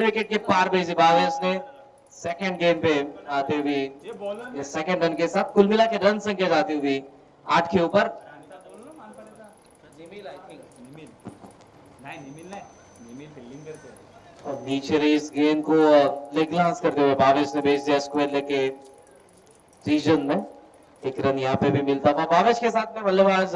Wicket के पार भेजी भावेश ने सेकंड गेंद पे आते हुए ये सेकंड रन के साथ कुल मिला के रन संख्या जाती हुई 8 के ऊपर। और नीचे रही इस गेंद को लेग ग्लांस करते हुए भावेश ने भेज दिया स्क्वायर लेके रीजन में। एक रन यहाँ पे भी मिलता था भावेश के साथ में बल्लेबाज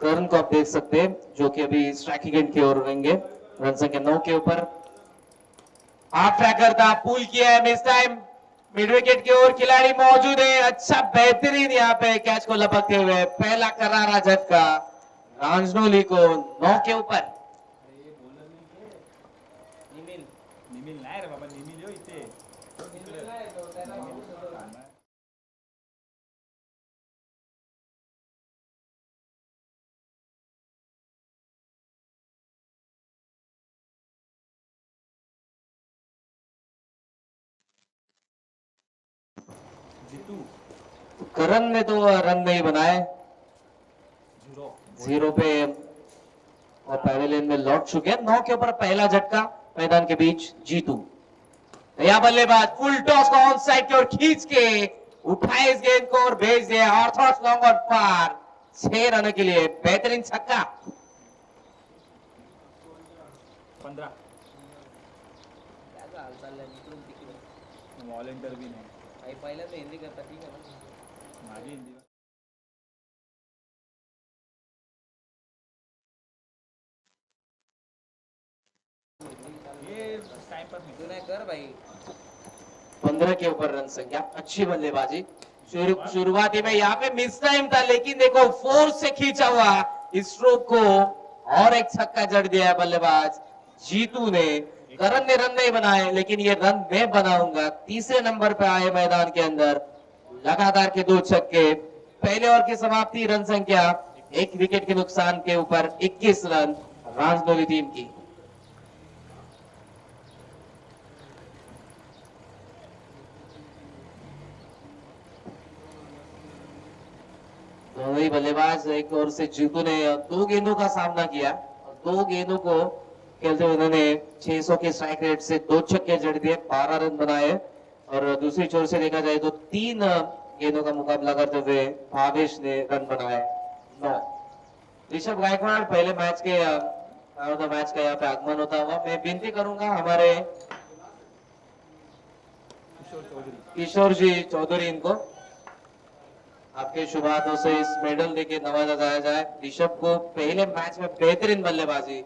करण को आप देख सकते हैं जो कि अभी स्ट्राइकिंग एंड की ओर रहेंगे। रन संख्या 9 के ऊपर। हाफ ट्रैकर था, पुल किया है मिस टाइम। मिड विकेट की ओर खिलाड़ी मौजूद है। अच्छा बेहतरीन यहाँ पे कैच को लपकते हुए पहला करारा झटका रांजनोली को 9 के ऊपर। करण ने तो रन नहीं बनाए, 0 पे और पहले लेन में लौट चुके हैं। 9 के ऊपर पहला झटका मैदान के बीच जीतू। नया बल्लेबाज फुल टॉस को ऑन साइड की ओर खींच के उठाए इस गेंद को और भेज दिया ऑर्थोडॉक्स लॉन्ग ऑन पार 6 रन के लिए बेहतरीन छक्का। 15 वॉलंटियर भी नाही काही पहिल्या तर हिंदी करता ठीक आहे ना माझी हिंदी ये टाइम पास तू नाही कर भाई। 15 के ऊपर रन संख्या। अच्छी बल्लेबाजी शुरुआती में यहाँ पे मिस टाइम था लेकिन देखो फोर्स से खींचा हुआ इस स्ट्रोक को और एक छक्का जड़ दिया है बल्लेबाज जीतू ने। करण ने रन नहीं बनाए लेकिन ये रन मैं बनाऊंगा। तीसरे नंबर पे आए मैदान के अंदर लगातार के 2 छक्के। पहले ओवर की समाप्ति रन संख्या 1 विकेट के नुकसान के ऊपर 21 रन रांजनोली टीम की। दोनों ही बल्लेबाज एक ओर से जीतू ने 2 गेंदों का सामना किया। 2 गेंदों को खेलते हुए उन्होंने 600 के स्ट्राइक रेट से 2 छक्के जड़ दिए, 12 रन बनाए। और दूसरी छोर से देखा जाए तो 3 गेंदों का मुकाबला करते हुए भावेश ने रन बनाए 9। ऋषभ गायकवाड़ पहले मैच के मैच का यहाँ पे आगमन होता हुआ मैं विनती करूंगा हमारे किशोर जी चौधरी इनको आपके शुभ हाथों से इस मेडल देके नवाजा जाया जाए। ऋषभ को पहले मैच में बेहतरीन बल्लेबाजी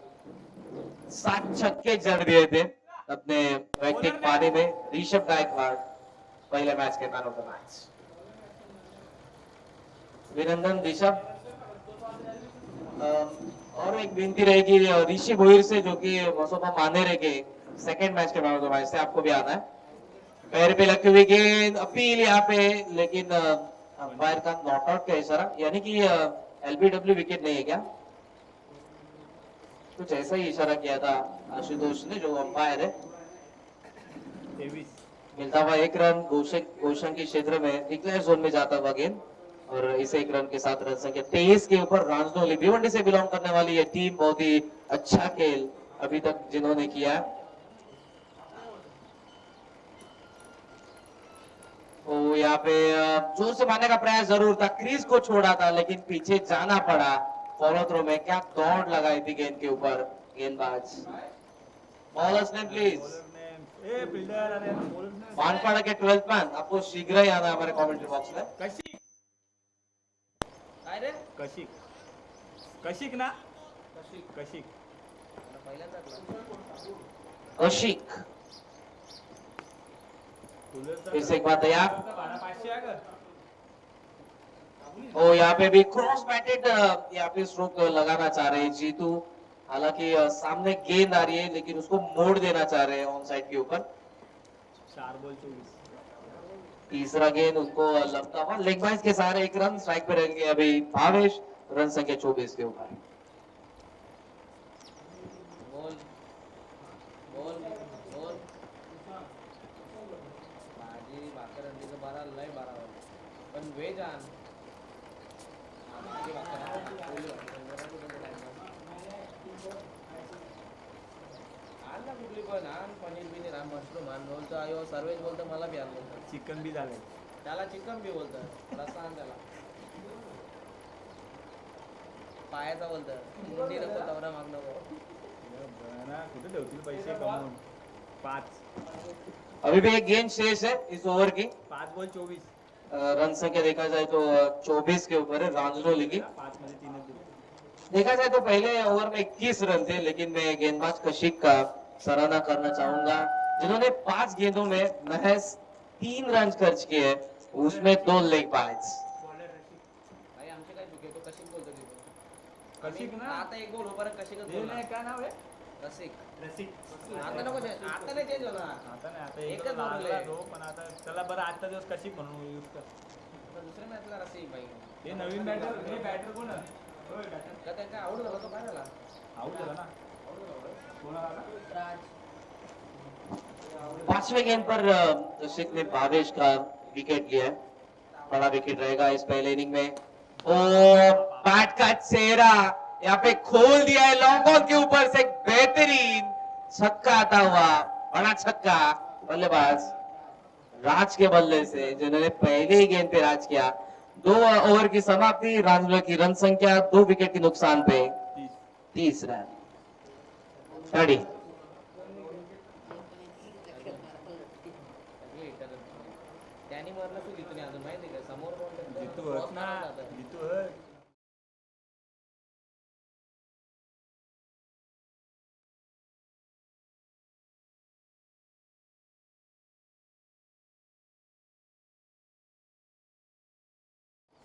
7 छक्के जड़ दिए थे अपने वैयक्तिक पारी में। ऋषभ गायकवाड़ पहले मैच के मैन ऑफ द मैच। अभिनंदन ऋषभ। और एक विनती रहेगी ऋषि भोईर से जो कि मौसोफा मानेरे के सेकंड मैच के मैन ऑफ द मैच से आपको भी आना है। पैर पे लगती हुई गेंद अपील यहाँ पे लेकिन अंपायर का नॉट आउट का इशारा यानी कि एलबीडब्ल्यू विकेट नहीं है क्या? कुछ ऐसा ही इशारा किया था आशुतोष ने जो अंपायर है। 23 मिलता हुआ 1 रन गोशन के क्षेत्र में डिक्लेयर जोन में जाता हुआ गेंद और इस 1 रन के साथ रन संख्या 23 के ऊपर रांजनोली भिवंडी से बिलोंग करने वाली ये टीम बहुत ही अच्छा खेल अभी तक जिन्होंने किया। तो यहाँ पे जोर से मारने का प्रयास जरूर था, क्रीज को छोड़ा था लेकिन पीछे जाना पड़ा। फॉलो थ्रो में क्या दौड़ लगाई थी गेंद के ऊपर गेंदबाज। बॉलर्स ने प्लीज मानपाड़ा के 12th मैन आपको शीघ्र ही आना हमारे कमेंट्री बॉक्स में। कशिक कशिक ना कशिक कशिक फिर से एक बार तैयार। ओ यहाँ पे भी क्रॉस बैटेड यहाँ पे स्ट्रोक लगाना चाह रहे हैं जीतू। हालांकि सामने गेंद आ रही है लेकिन उसको मोड़ देना चाह रहे हैं ऑन साइड के ऊपर। 4 बॉल 24। तीसरा गेंद उनको लगता हुआ लेग बाइस के सहारे 1 रन स्ट्राइक पे रहेंगे अभी भावेश। रन संख्या 24 के ऊपर। ना कुठली पण आण पनीर बिनीर आण मशरूम आण बोलतो अयो सर्वेज बोलतो मला बी आण बोलतो चिकन बी झालंय त्याला चिकन बी बोलतं रस्सा आण त्याला पायाचा बोलतं मुंडी नको तवरा माग नको ना कुठे ठेवतील पैसे कमवून 5 अभी भी एक गेंद शेष है इस ओवर की। 5 बॉल 24 रन संख्या देखा जाए तो 24 के ऊपर है रांझलो की। 5 मध्ये 3च दिले देखा जाए तो पहले ओवर में 21 रन थे, लेकिन मैं गेंदबाज कशिक का सराहना करना चाहूंगा जिन्होंने 5 गेंदों में महज 3 रन खर्च किए, उसमें 2 लेग बाइट्स। भाई आमचे काय चुके तो कशी बोलतो की तो कशिक ना? आता एक गोल उभा कशीकच हे नाही काय नाव आहे रसिक रसिक आता नको आता नाही चेंज होणार आता नाही आता एकच एकच लागला बोलले. तो पण आता चला बरं आजचा दिवस कशी म्हणून यूज कर आता दुसऱ्या मॅचला रसिक भाई हे नवीन बॅटर हे बॅटर कोण आहे? होय बॅटर का त्यांचा आऊट झाला तो काय झाला आउट झाला ना कोणाला आला? 5वें गेंद पर कशिक ने भावेश का विकेट लिया है। बड़ा विकेट रहेगा इस पहले इनिंग में। ओ बैट का चेहरा यहाँ पे खोल दिया है, लॉन्ग ऑन के ऊपर से एक बेहतरीन छक्का आता हुआ, बड़ा छक्का बल्लेबाज राज के बल्ले से, जिन्होंने पहले ही गेंद पे राज किया। 2 ओवर की समाप्ति, रांझलो की रन संख्या 2 विकेट के नुकसान पे 30 रन। खड़ी त्यांनी मरलं तू जितून अजून माहिती का समोर कोण जितू हट ना जितू हट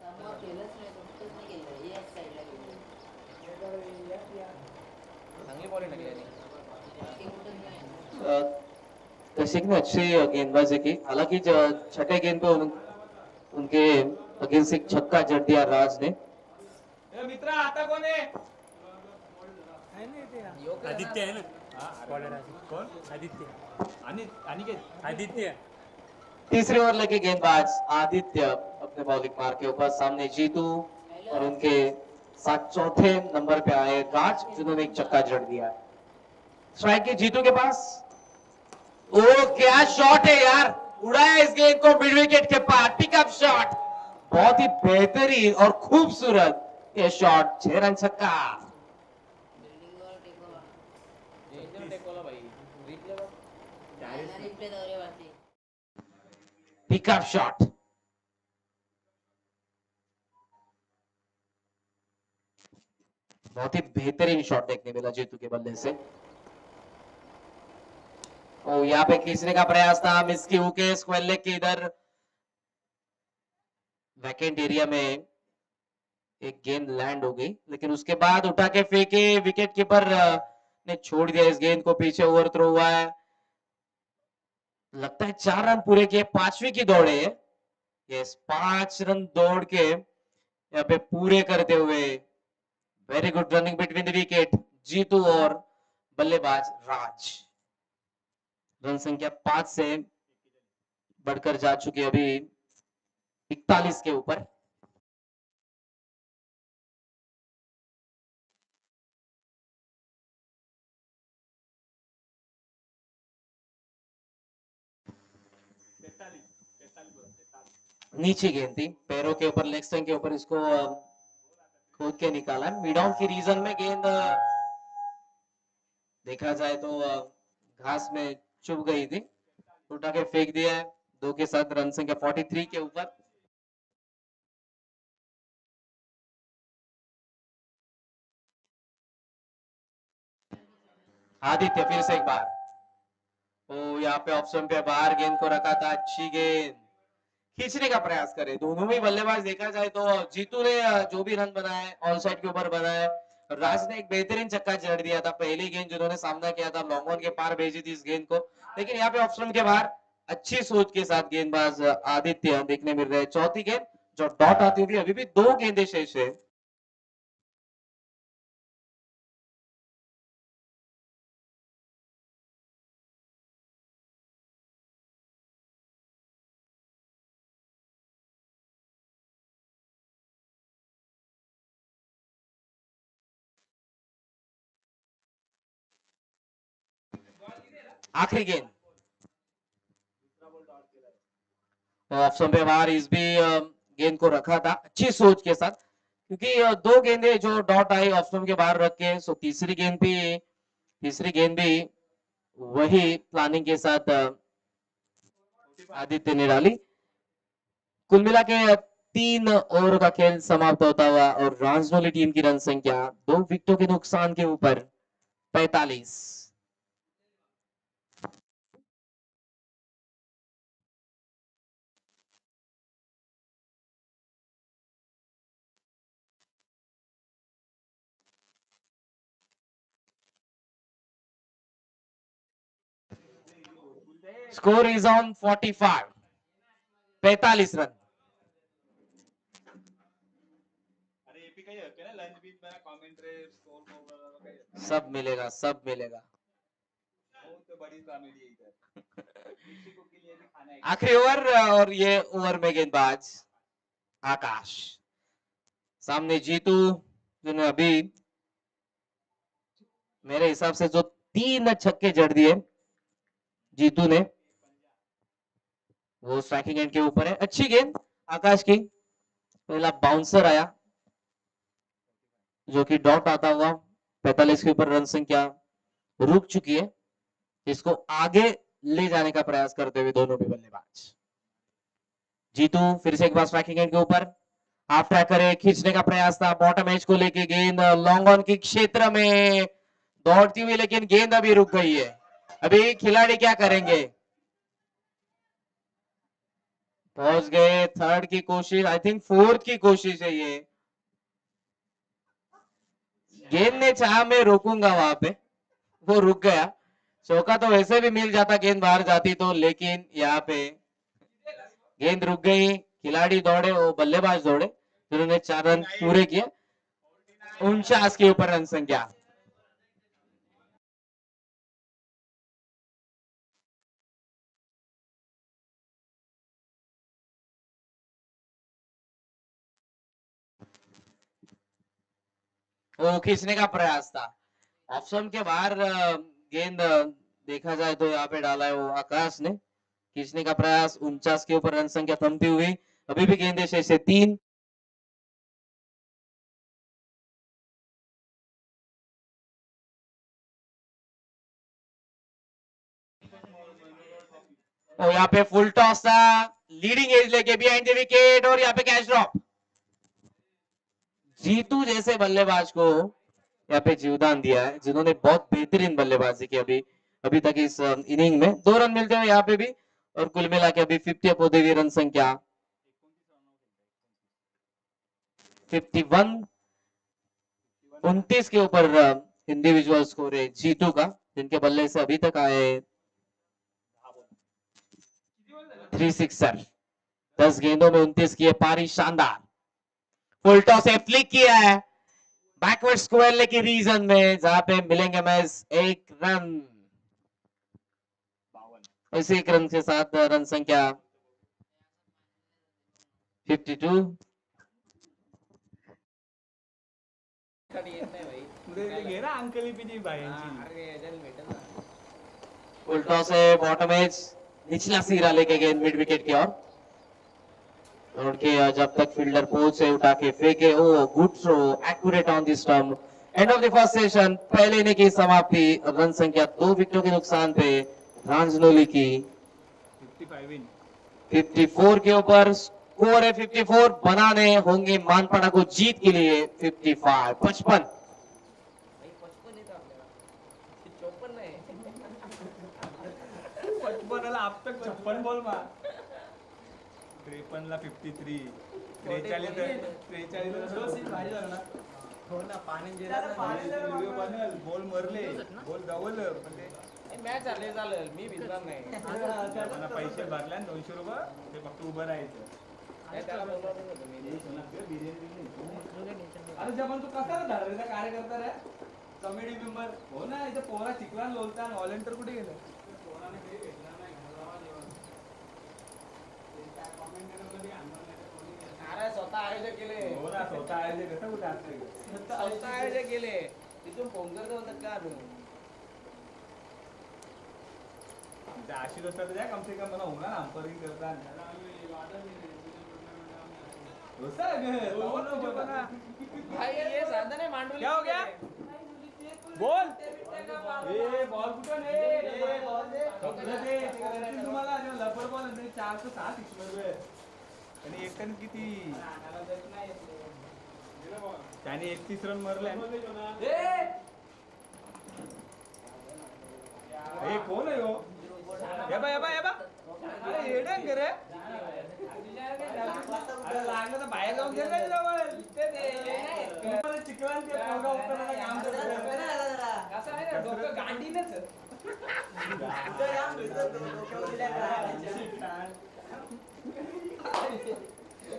समोर केलंच नाही फक्तच नाही केलं याच साईडला गेलं चांगली बॉलिंग टाकली यांनी ते कुठं नाही कशिक ने अच्छी गेंदबाजी की, हालांकि छठे गेंद पे उनके अगेंस्ट एक छक्का जड़ दिया राज ने। ए मित्रा आता कोण आहे योग्य आदित्य आहे ना कोण आदित्य आणि अनिकेत आदित्य तीसरे ओवर लेके गेंदबाज आदित्य अपने बॉलिंग मार के ऊपर, सामने जीतू और उनके साथ चौथे नंबर पे आए राज, जिन्होंने एक छक्का जड़ दिया। स्ट्राइक के जीतू के पास, ओ क्या शॉट है यार, उड़ाया इस गेंद को मिड विकेट के पार, पिकअप शॉट, बहुत ही बेहतरीन और खूबसूरत ये शॉट, 6 रन छक्का। बिल्डिंगवर टेकवा डेंजर टेकवला भाई रिप्ले बघ जायला रिप्ले दौरे वाटे पिकअप शॉट, बहुत ही बेहतरीन शॉट देखने मिला जीतू के बल्ले से। ओ यहाँ पे खींचने का प्रयास था, मिस की हुके स्क्वायर लेग के इधर वैकेंट एरिया में एक गेंद लैंड हो गई, लेकिन उसके बाद उठा के फेंके, विकेट कीपर ने छोड़ दिया इस गेंद को, पीछे ओवर थ्रो हुआ है। लगता है 4 रन पूरे किए, 5वीं की दौड़ है। यस, 5 रन दौड़ के यहाँ पे पूरे करते हुए, very good running between the wicket, Jitu और बल्लेबाज राज। रन संख्या 5 से बढ़कर जा चुकी है अभी 41 के ऊपर। नीचे गेंद थी, पैरों के ऊपर, लेग स्टंप के ऊपर इसको खोद के निकाला। मिड ऑन की रीजन में गेंद देखा जाए तो घास में चुभ गई थी, उठा के फेंक दिया है। 2 के साथ रन संख्या 43 के ऊपर। आदित्य फिर से एक बार, ओ यहाँ पे ऑप्शन पे बाहर गेंद को रखा था, अच्छी गेंद, खींचने का प्रयास करे। दोनों ही बल्लेबाज देखा जाए तो जीतू ने जो भी रन बनाए ऑन साइड के ऊपर बनाए, राज ने एक बेहतरीन छक्का जड़ दिया था। पहली गेंद जिन्होंने सामना किया था लॉन्ग ऑन के पार भेजी थी इस गेंद को, लेकिन यहाँ पे ऑप्शन के बाहर अच्छी सोच के साथ गेंदबाज आदित्य देखने मिल रहे हैं। चौथी गेंद जो डॉट आती हुई, अभी भी 2 गेंदें शेष है। आखिरी गेंद ऑफ स्टंप पे बाहर, इस भी गेंद को रखा था अच्छी सोच के साथ, क्योंकि दो गेंदें जो डॉट आई ऑफ स्टंप के बाहर रख के, सो तीसरी गेंद भी वही प्लानिंग के साथ आदित्य ने डाली। कुल मिला के 3 ओवर का खेल समाप्त होता हुआ और राजनौली टीम की रन संख्या 2 विकेटों के नुकसान के ऊपर 45। Score is on 45, 45 run. अरे एपी काही होते ना लंच बीच में कमेंट्री स्कोर वगैरह काही सब मिलेगा, सब मिलेगा। वो तो बड़ी कॉमेडी है इधर मेक्सिको के लिए भी खाना है। आखिरी ओवर और ये ओवर में गेंदबाज आकाश, सामने जीतू जिन्होंने अभी मेरे हिसाब से जो 3 छक्के जड़ दिए जीतू ने, वो स्ट्राइकिंग एंड के ऊपर है। अच्छी गेंद आकाश की, पहला बाउंसर आया जो कि डॉट आता हुआ 45 के ऊपर रन संख्या रुक चुकी है, इसको आगे ले जाने का प्रयास करते हुए दोनों भी बल्लेबाज। जीतू फिर से एक बार स्ट्राइकिंग एंड के ऊपर, हाफ ट्रैक करे, खींचने का प्रयास था बॉटम एज को लेके, गेंद लॉन्ग ऑन की क्षेत्र में दौड़ती हुई, लेकिन गेंद अभी रुक गई है। अभी खिलाड़ी क्या करेंगे, पहुंच गए थर्ड की कोशिश, आई थिंक फोर्थ की कोशिश है ये। गेंद ने चाहा मैं रोकूंगा वहां पे, वो रुक गया। चौका तो वैसे भी मिल जाता गेंद बाहर जाती तो, लेकिन यहाँ पे गेंद रुक गई। खिलाड़ी दौड़े, वो बल्लेबाज दौड़े जिन्होंने 4 रन पूरे किए। 49 के ऊपर रन संख्या। वो खींचने का प्रयास था, ऑप्शन के बाहर गेंद देखा जाए तो यहाँ पे डाला है वो आकाश ने। खींचने का प्रयास, 49 के ऊपर रन संख्या थमती हुई, अभी भी गेंदे शेष है 3। और यहाँ पे फुल टॉस था, लीडिंग एज लेके बिहाइंड द विकेट, और यहाँ पे कैच ड्रॉप। जीतू जैसे बल्लेबाज को यहाँ पे जीवदान दिया है, जिन्होंने बहुत बेहतरीन बल्लेबाजी की अभी अभी तक इस इनिंग में। 2 रन मिलते हैं यहाँ पे भी, और कुल मिला के अभी 50 पौधे हुई रन संख्या 51। 29 के ऊपर इंडिविजुअल स्कोर है जीतू का, जिनके बल्ले से अभी तक आए 3 सिक्सर। 10 गेंदों में 29 की पारी शानदार। फुल टॉस से फ्लिक किया है बैकवर्ड स्क्वायर की रीजन में, जहां पे मिलेंगे मैच 1 रन। इसी 1 रन के साथ रन संख्या 52। येत नाही भाई तुझे घे ना अंकली पिनी बायांची अरे याच्यात भेटेल ना फुल टॉस है बॉटम एज, निचला सिरा लेके गेंद मिड विकेट की ओर, उनके जब तक फील्डर पोज से उठा के फेंके, oh good throw, accurate on the stump. End of the first session, पहले इनिंग की समाप्ति, रन संख्या 2 विकेटों के नुकसान पे रांजनोली की 55 इन 54 के ऊपर स्कोर है 54। बनाने होंगे मानपड़ा को जीत के लिए 55। 55 भाई 55 येतं आपल्याला 54 नाही 55 ला अब तक 56 बॉल मार 53 ला 53 43 भारी झालं ना हो ना पाणी व्हिडिओ बनल बॉल मरले बॉल गावलं पण ते मॅच झाले चालेल मी भिजणार नाही मला पैसे भरले 200 रुपये ते फक्त उभं राहायचं नाही, त्याला बोलणार नव्हतं मी अरे जब तू कसा रे धरलेला कार्यकर्ता रे कॉमेडी मेंबर हो ना इथे पोरा चिकला लोलता व्हॉलंटियर कुठे गेलं पोराने काही भेटला नाही घराला जेवण ते काय कॉमेंटेटर कधी आणणार नाही कोणी अरे स्वतः आयोजक केले हो ना स्वतः आहे कसं कुठे असते स्वतः आयोजक केले तिथून फोन करतो होतात का आणून आशीष तो जाए कम से कम मला होगा ना अंपायरिंग करता भाई ये साधन है मांडू क्या हो गया बोल ए बॉल कुठं दे तुम्हाला लपर बॉल 406 सिक्स आणि एकट्याने किती त्याने 31 रन मारले हे कोण आहे हो ये बा अरे येडंग रे अरे लागलं तर बाहेर जाऊन गेलं नाही जवळ चिकलांचे पोरगा उपकरणाला काम करतो कसं आहे ना डोकं गांडीनच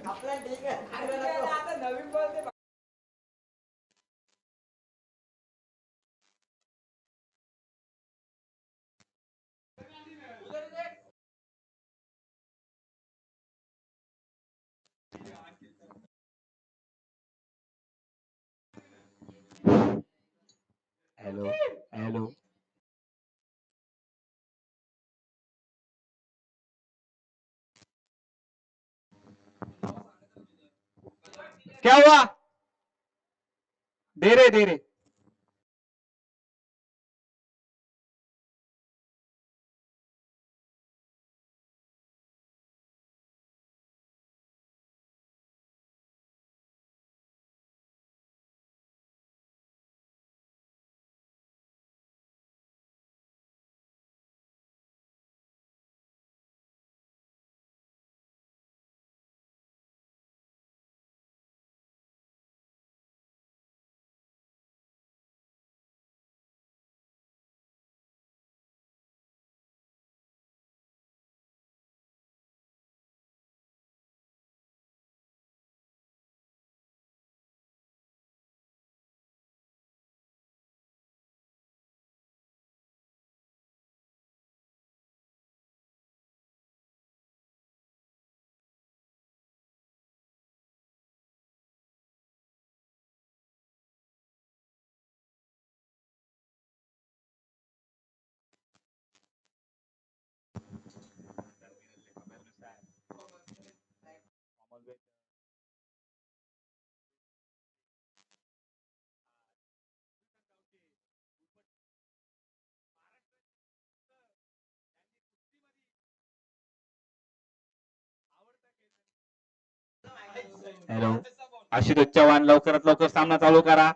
आपला ठीक आहे आता नवीन बॉल ते हेलो हेलो क्या हुआ दे रहे हेलो आशुतोष चव्हाण लवकरात लवकर सामना चालू करा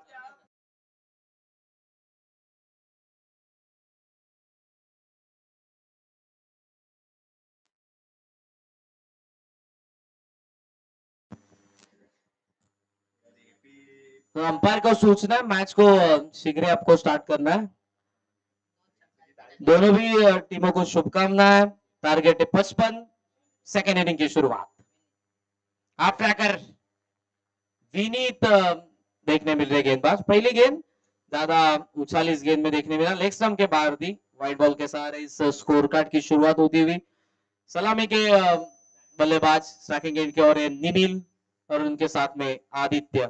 तो अंपायर को सूचना है मैच को शीघ्र आपको स्टार्ट करना है दोनों भी टीमों को शुभकामनाएं टारगेट है 55 सेकेंड इनिंग की शुरुआत आप ट्रैकर विनीत देखने मिल रहे गेंदबाज पहली गेंद ज्यादा उछाल इस गेंद में देखने मिला लेग स्टंप के बाहर दी व्हाइट बॉल के सहारे इस स्कोर कार्ड की शुरुआत होती हुई सलामी के बल्लेबाज स्ट्राइकिंग एंड की ओर निमिल और उनके साथ में आदित्य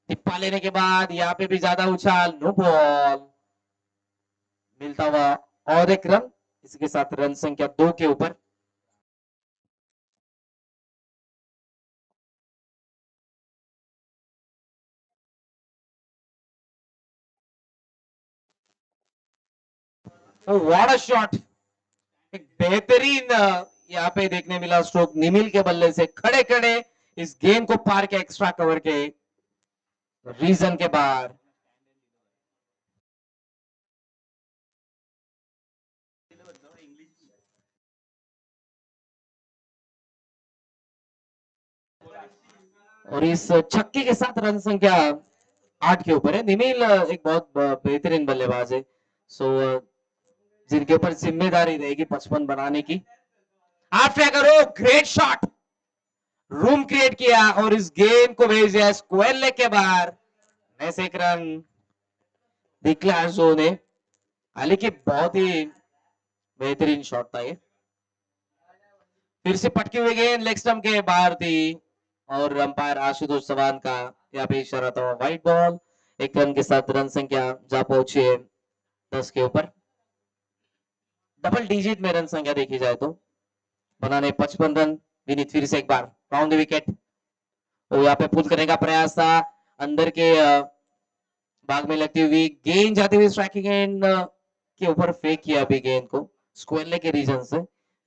टिप्पा लेने के बाद यहाँ पे भी ज्यादा उछाल नो बॉल मिलता हुआ और एक रन इसके साथ रन संख्या 2 के ऊपर व्हाट अ शॉट एक बेहतरीन यहाँ पे देखने मिला स्ट्रोक निमिल के बल्ले से खड़े खड़े इस गेंद को पार के एक्स्ट्रा कवर के रीजन के बाहर और इस छक्के के साथ रन संख्या 8 के ऊपर है निमिल एक बहुत बेहतरीन बल्लेबाज है सो जिनके ऊपर जिम्मेदारी रहेगी 55 बनाने की आप क्या करो ग्रेट शॉट रूम क्रिएट किया और इस गेंद को भेज दिया स्क्वायर लेग के बाहर ऐसे एक रन डिक्लेयर जोन है हालांकि बहुत ही बेहतरीन शॉट था ये फिर से पटकी हुई गेंद लेग स्टंप के बाहर थी और अंपायर आशुतोष चव्हाण का यहाँ पे इशारा था व्हाइट बॉल एक रन के साथ रन संख्या जा पहुंची है 10 के ऊपर डबल डिजिट में रन संख्या देखी जाए तो बनाने 55 रन। विनीत फिर से एक बार राउंड द विकेट। वो यहाँ पे पुल करने का प्रयास था, अंदर के भाग में लगती हुई गेंद जाती हुई स्ट्राइकिंग एंड के ऊपर फेंक किया अभी गेंद को स्क्वेरले के रीजन से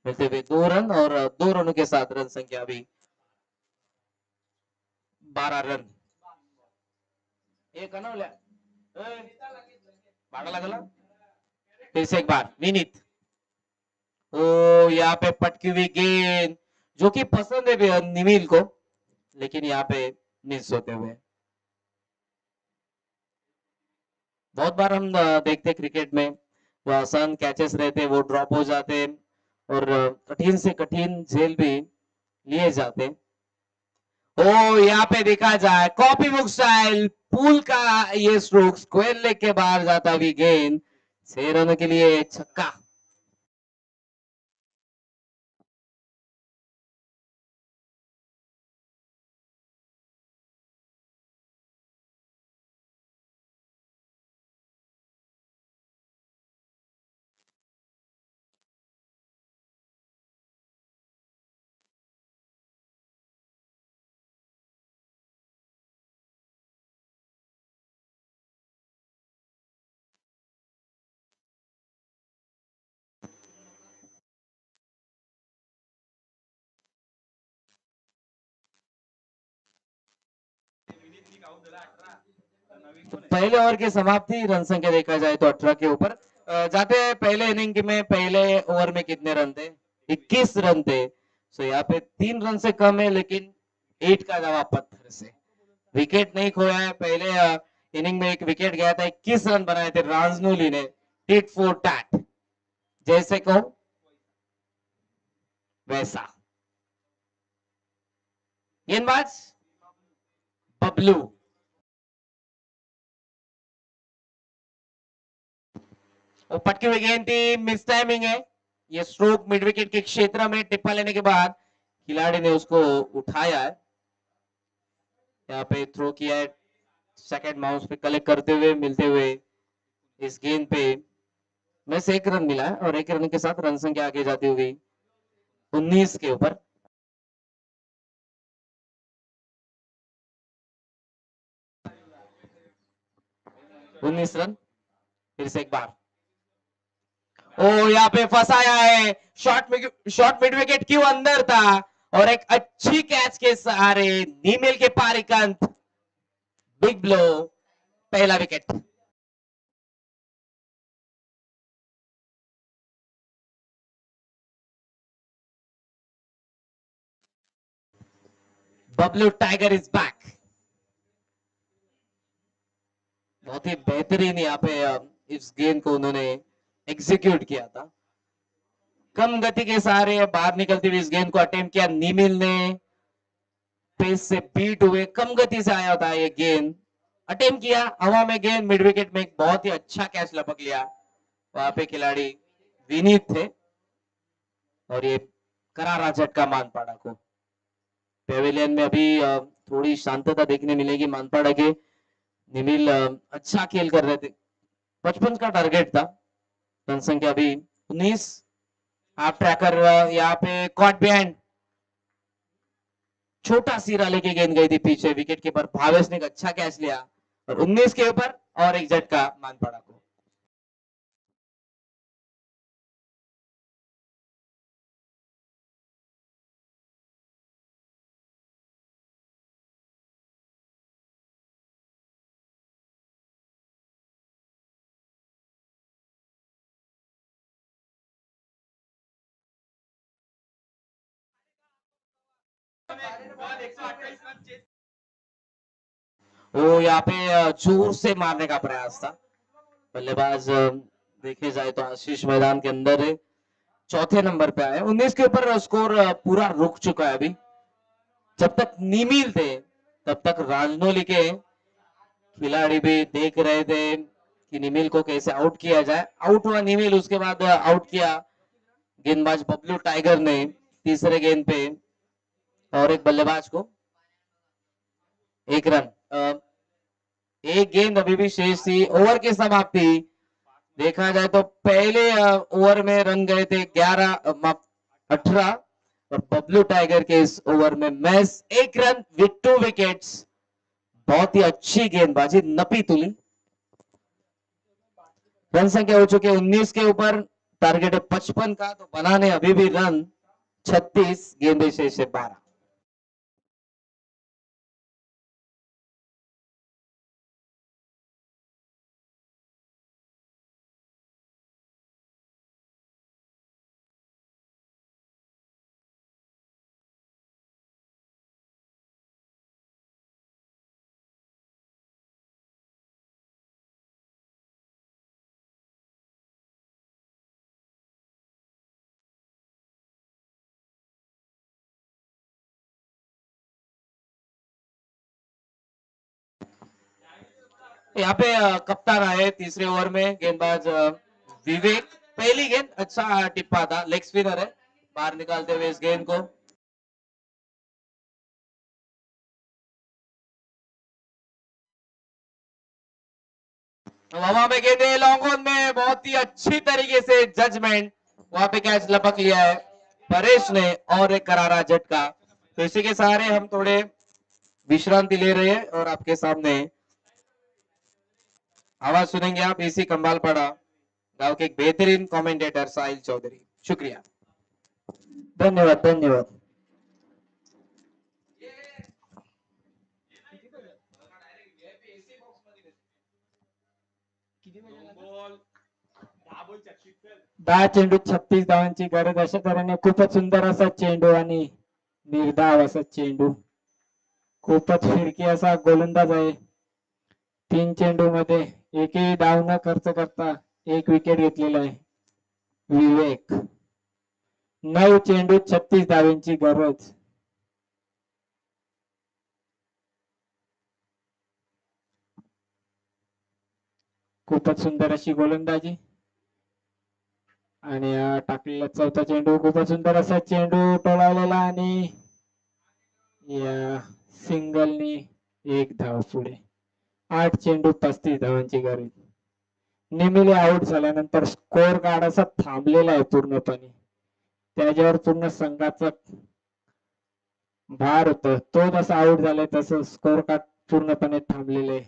मिलते हुए 2 रन और 2 रनों के साथ रन संख्या अभी 12 रन। एक भाड़ा लगला। फिर से एक बार विनीत, ओ यहाँ पे पटकी हुई गेंद जो कि पसंद है निमिल को, लेकिन यहाँ पे मिस होते हुए। बहुत बार हम देखते क्रिकेट में जो आसान कैचेस रहते वो ड्रॉप हो जाते और कठिन से कठिन झेल भी लिए जाते। ओ यहाँ पे देखा जाए कॉपी बुक स्टाइल पुल का ये स्ट्रोक स्क्वायर लेग के बाहर जाता हुई गेंद 6 रनों के लिए छक्का। पहले ओवर की समाप्ति रन संख्या देखा जाए तो 18 के ऊपर जाते हैं। पहले इनिंग में पहले ओवर में कितने रन थे? 21 रन थे। सो यहाँ पे 3 रन से कम है, लेकिन 8 का जवाब पत्थर से। विकेट नहीं खोया है। पहले इनिंग में एक विकेट गया था, 21 रन बनाए थे रांजनोली ने, टिट फॉर टैट जैसे कहो वैसा। गेंदबाज बबलू, वो पटकी हुई गेंद थी, मिस टाइमिंग है। ये स्ट्रोक मिड विकेट के क्षेत्र में टिप्पा लेने के बाद खिलाड़ी ने उसको उठाया है, यहाँ पे थ्रो किया है, सेकंड माउस पे कलेक्ट करते हुए मिलते हुए इस गेंद पे में से 1 रन मिला है और 1 रन के साथ रन संख्या आगे जाती हुई 19 के ऊपर। उन्नीस रन। फिर से एक बार, ओ यहाँ पे फंसाया है, शॉर्ट मिड विकेट क्यों अंदर था और एक अच्छी कैच के सहारे नीमिल के पारिकंत बिग ब्लो, पहला wicket. Bablu tiger is back. बहुत ही बेहतरीन यहाँ पे इस गेंद को उन्होंने एग्जीक्यूट किया था। कम गति के सहारे बाहर निकलती हुई इस गेंद को अटेम्प्ट किया निमिल ने, पेस से बीट हुए कम गति से आया था ये गेंद, अटेम्प्ट किया हवा में गेंद मिड विकेट में एक बहुत ही अच्छा कैच लपक लिया। वहां पे खिलाड़ी विनीत थे और ये करारा झटका मानपाड़ा को। पेविलियन में अभी थोड़ी शांतता देखने मिलेगी मानपाड़ा के। निमिल अच्छा खेल कर रहे थे, 55 का टारगेट था। रन संख्या अभी 19। हाफ ट्रैकर यहाँ पे कॉट बिहाइंड, छोटा सिरा लेके गेंद गई थी पीछे, विकेट कीपर भावेश ने एक अच्छा कैच लिया और 19 के ऊपर और एक झटका मानपाड़ा को। वो यहाँ पे जोर से मारने का प्रयास था। बल्लेबाज देखे जाए तो आशीष मैदान के अंदर है, चौथे नंबर पे आए। 19 के ऊपर स्कोर पूरा रुक चुका है अभी। जब तक निमिल थे तब तक राजनोली के खिलाड़ी भी देख रहे थे कि निमिल को कैसे आउट किया जाए। आउट हुआ निमिल, उसके बाद आउट किया गेंदबाज बबलू टाइगर ने तीसरे गेंद पे और एक बल्लेबाज को। 1 रन, एक गेंद अभी भी शेष थी। ओवर की समाप्ति देखा जाए तो पहले ओवर में रन गए थे 18 और बबलू टाइगर के इस ओवर में मैच 1 रन विथ 2 विकेट्स। बहुत ही अच्छी गेंदबाजी नपी तुली। रन संख्या हो चुके 19 के ऊपर, टारगेट है 55 का, तो बनाने अभी भी रन 36, गेंदे शेष है 12। यहाँ पे कप्तान आए तीसरे ओवर में, गेंदबाज विवेक। पहली गेंद अच्छा टिप्पा था, लेग स्पिनर है, बाहर निकालते हुए इस गेंद को। हवा में गेंदे लॉन्ग ऑन में, बहुत ही अच्छी तरीके से जजमेंट, वहां पे कैच लपक लिया है परेश ने, और एक करारा झटका। तो इसी के सहारे हम थोड़े विश्रांति ले रहे हैं और आपके सामने आवाज सुनेंगे आप इसी कंबालपाड़ा गांव के एक बेहतरीन कमेंटेटर साहिल चौधरी। शुक्रिया, धन्यवाद धन्यवाद। दहा चेंडूत 36 धावांची गरज, अशा तऱ्हेने खूपच सुंदर असा चेंडू आणि निर्धाव असा चेंडू, खूपच फिरकी असा गोलंदाज आहे। 3 चेंडू मध्ये एकही धाव न खर्च करता 1 विकेट घेतलेला आहे विवेक। 9 चेंडूत 36 धावांची गरज। खूपच सुंदर अशी गोलंदाजी आणि टाकलेला चौथा चेंडू, खूपच सुंदर असा चेंडू टोलावलेला आणि या सिंगलनी 1 धाव पुढे। 8 चेंडू 35 धावांची गरज। नेमिले आउट झाल्यानंतर स्कोर कार्ड असा थांबलेला आहे पूर्णपणे, त्याच्यावर पूर्ण संघाचा भार होता। तो जसा आउट झालाय तसं स्कोर कार्ड पूर्णपणे थांबलेले आहे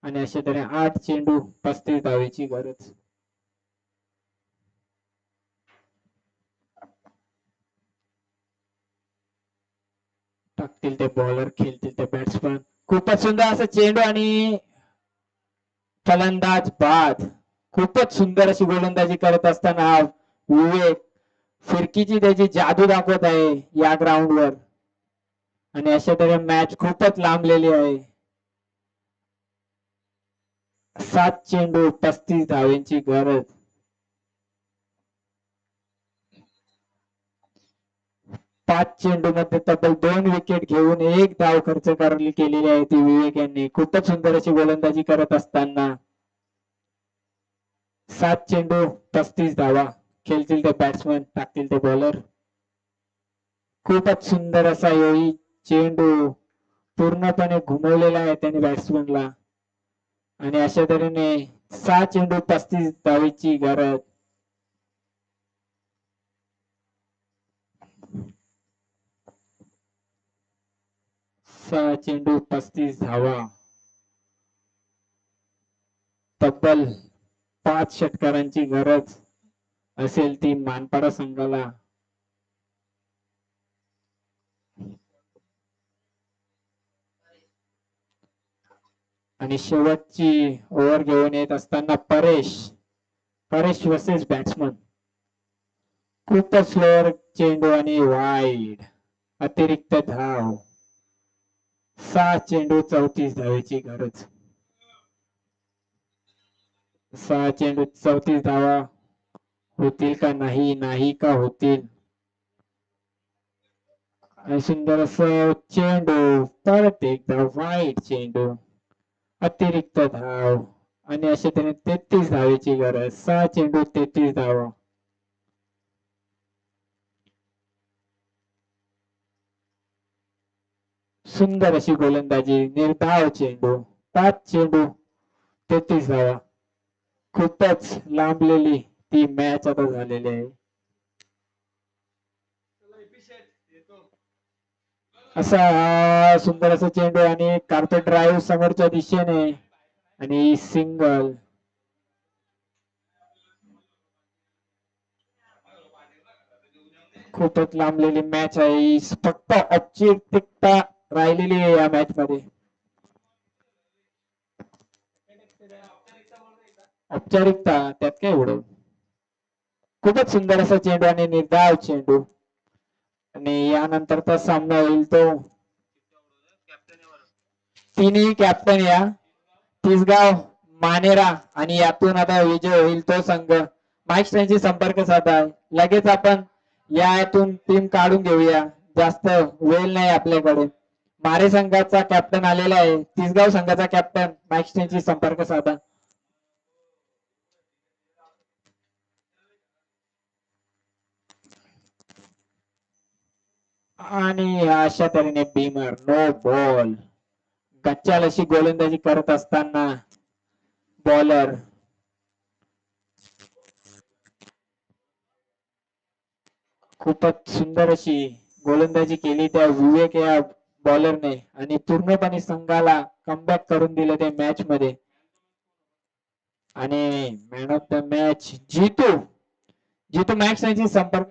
आणि अशा तऱ्हेने 8 चेंडू 35 धावेची गरज। टाकतील ते बॉलर, खेळतील ते बॅट्समन। खूपच सुंदर असा चेंडू आणि फलंदाज बाद। खूपच सुंदर अशी गोलंदाजी करत असताना हा विवेक फिरकीची त्याची जादू दाखवत आहे या ग्राउंडवर आणि अशा तऱ्हेने मॅच खूपच लांबलेली आहे। 7 चेंडू 35 धावेंची गरज। 5 चेंडू मध्ये तब्बल 2 विकेट घेऊन 1 धाव खर्च केलेली आहे ती विवेक यांनी। खूपच सुंदर अशी गोलंदाजी करत असताना 7 चेंडू 35 धावा। खेळतील ते बॅट्समन, टाकतील ते बॉलर। खूपच सुंदर असा योही चेंडू पूर्णपणे घुमवलेला आहे त्याने बॅट्समनला आणि अशा तऱ्हेने 6 चेंडू 35 धावेची गरज। 6 चेंडू 35 धावा। तब्बल 5 षटकारांची गरज असेल ती मानपाडा संघाला। आणि शेवटची ओव्हर घेऊन येत असताना परेश वर्सेस बॅट्समन। खूपच स्लोअर चेंडू आणि वाईड, अतिरिक्त धाव। 6 चेंडू 34 धावेची गरज। 6 चेंडू 34 धावा होतील का नाही, नाही का होतील। सुंदर असं चेंडू, परत एकदा वाईड चेंडू, अतिरिक्त धाव आणि अशा त्याने 33 धावेची गरज। 6 चेंडू 33 धावा। सुंदर अशी गोलंदाजी, निर्धाव चेंडू, 5 चेंडू 33 धावा। खूपच लांबलेली ती मॅच आता झालेली आहे. असा हा सुंदर असा चेंडू आणि कार्पेट ड्राईव्ह समोरच्या दिशेने आणि सिंगल. खूपच लांबलेली मॅच आहे. फक्त औपचारिकता राहिलेली आहे या मॅच मध्ये. औपचारिकता त्यात काय एवढं. खूपच सुंदर असा चेंडू आणि निर्धाव चेंडू आणि यानंतरचा सामना होईल तो तिन्ही कॅप्टन या तिसगाव मानेरा आणि यातून आता विजय होईल तो संघ. माईक त्यांची संपर्क साधा. लगेच आपण यातून टीम काढून घेऊया. जास्त वेळ नाही आपल्याकडे. मारे संघाचा कॅप्टन आलेला आहे. तिसगाव संघाचा कॅप्टन माईक त्यांची संपर्क साधा. आणि अशा तऱ्हेने बीमर नो बॉल. गच्चाल अशी गोलंदाजी करत असताना बॉलर खूपच सुंदर अशी गोलंदाजी केली त्या विवेक या बॉलरने आणि पूर्णपणे संघाला कमबॅक करून दिलं त्या मॅच मध्ये. आणि man of the match Jitu. Jitu match यांची संपर्क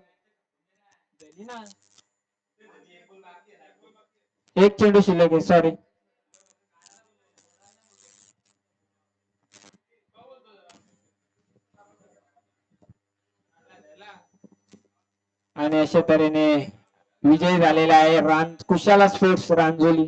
एक चेंडू शिल्लक आहे. सॉरी. आणि अशा तऱ्हेने विजय झालेला आहे कुशाला स्पोर्ट्स रांजोली.